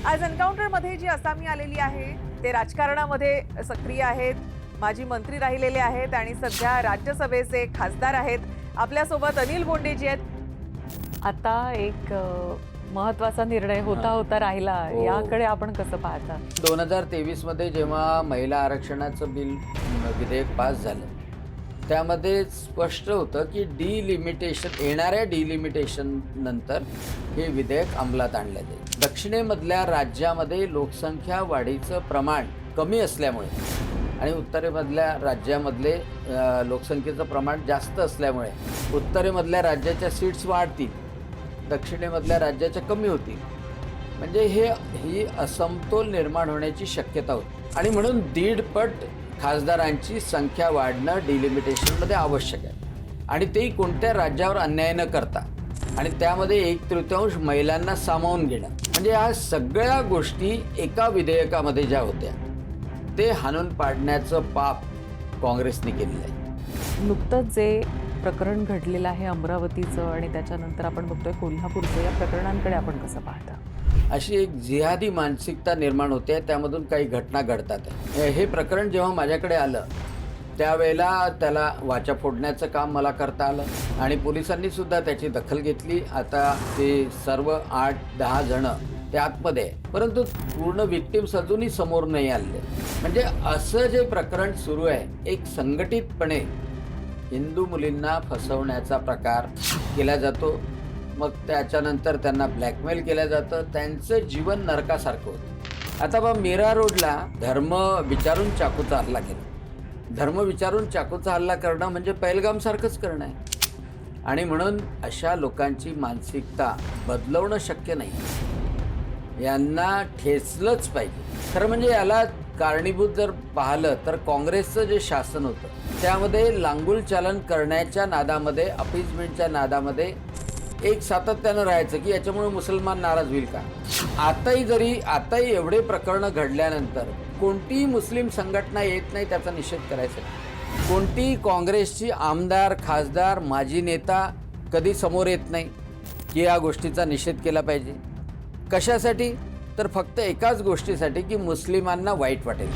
आज एन्काउंटरमध्ये जी आसामी आलेली आहे ते राजकारणामध्ये सक्रिय आहेत, माजी मंत्री राहिलेले आहेत आणि सध्या राज्यसभेचे खासदार आहेत. आपल्यासोबत अनिल बोंडेजी आहेत. आता एक महत्त्वाचा निर्णय होता राहिला, याकडे आपण कसं पाहता? 2023 मध्ये जेव्हा महिला आरक्षणाचं विधेयक पास झालं त्यामध्ये स्पष्ट होतं की येणाऱ्या डिलिमिटेशन नंतर हे विधेयक अंमलात आणलं जाईल. दक्षिणेमधल्या राज्यामध्ये लोकसंख्या वाढीचं प्रमाण कमी असल्यामुळे आणि उत्तरेमधल्या राज्यामधले लोकसंख्येचं प्रमाण जास्त असल्यामुळे उत्तरेमधल्या राज्याच्या सीट्स वाढतील, दक्षिणेमधल्या राज्याच्या कमी होतील. म्हणजे ही असमतोल निर्माण होण्याची शक्यता होती आणि म्हणून 1.5 पट खासदारांची संख्या वाढणं डिलिमिटेशनमध्ये आवश्यक आहे आणि तेही कोणत्या राज्यावर अन्याय न करता आणि त्यामध्ये 1/3 महिलांना सामावून घेणं. म्हणजे या सगळ्या गोष्टी एका विधेयकामध्ये ज्या होत्या ते हाणून पाडण्याचं पाप काँग्रेसने केलेलं आहे. नुकतंच जे प्रकरण घडलेलं आहे अमरावतीचं आणि त्याच्यानंतर आपण बघतोय कोल्हापूरचं, या प्रकरणांकडे आपण कसं पाहता? अशी एक जिहादी मानसिकता निर्माण होते, त्यामधून काही घटना घडतात. हे प्रकरण जेव्हा माझ्याकडे आलं त्यावेळेला त्याला वाचा फोडण्याचं काम मला करता आलं आणि पोलिसांनी सुद्धा त्याची दखल घेतली. आता ते सर्व 8-10 जणं ते आतमध्ये आहे, परंतु पूर्ण विक्टिम्स अजूनही समोर नाही आले. म्हणजे असं जे प्रकरण सुरू आहे, एक संघटितपणे हिंदू मुलींना फसवण्याचा प्रकार केला जातो. मग त्याच्यानंतर त्यांना ब्लॅकमेल केलं जातं, त्यांचं जीवन नरकासारखं होतं. आता बा मीरा रोडला धर्म विचारून चाकूचा हल्ला केला. धर्म विचारून चाकूचा हल्ला करणं म्हणजे पहलगामसारखंच करणं आहे आणि म्हणून अशा लोकांची मानसिकता बदलवणं शक्य नाही. यांना ठेचलंच पाहिजे. खरं म्हणजे याला कारणीभूत जर पाहिलं तर काँग्रेसचं जे शासन होतं त्यामध्ये लांगुल चालन करण्याच्या नादामध्ये, अपीजमेंटच्या नादामध्ये एक सातत्यानं राहायचं की याच्यामुळे मुसलमान नाराज होईल का. आताही एवढे प्रकरणं घडल्यानंतर कोणतीही मुस्लिम संघटना येत नाही त्याचा निषेध करायचा. कोणतीही काँग्रेसची आमदार, खासदार, माजी नेता कधी समोर येत नाही की या गोष्टीचा निषेध केला पाहिजे. कशासाठी? तर फक्त एकाच गोष्टीसाठी की मुस्लिमांना वाईट वाटेल.